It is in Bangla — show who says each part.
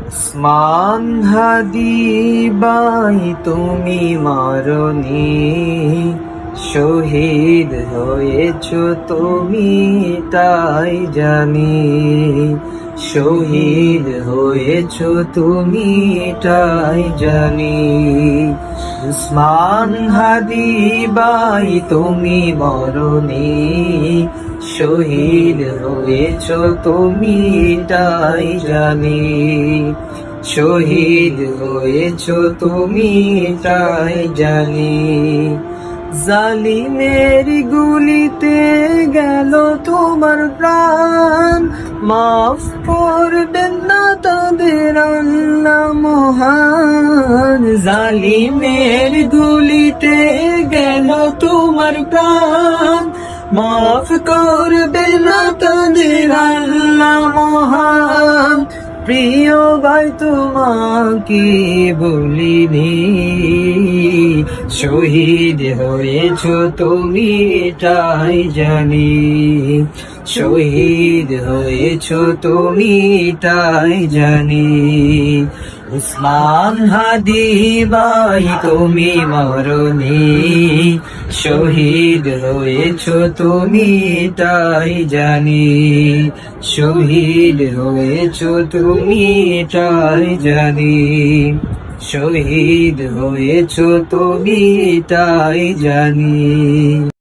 Speaker 1: উসমান হাদি ভাই তুমি মরনি, শহীদ হয়েছ তুমি তাই জানি। শহীদ হয়েছ তুমি তাই জানি। উসমান হাদি ভাই তুমি মরনি, শহীদ হয়েছ তুমি তাই জানি। শহীদ হয়েছ তুমি তাই জানি। জালিমের গুলিতে গেল তোমার প্রাণ, মাফ করবেন না তাদের আল্লাহ মহান। জালিমের গুলিতে গেল তোমার প্রাণ, মাফ করবেন না তাদের আল্লাহ মহান। প্রিয় ভাই তোমাকে বলিনি, শহীদ হয়েছ তুমি তাই জানি। শহীদ হয়েছ তুমি তাই জানি। উসমান হাদি ভাই তুমি মরনি, শহীদ হয়েছ তুমি তাই জানি। শহীদ হয়েছ তুমি তাই জানি। শহীদ হয়েছ তুমি তাই জানি।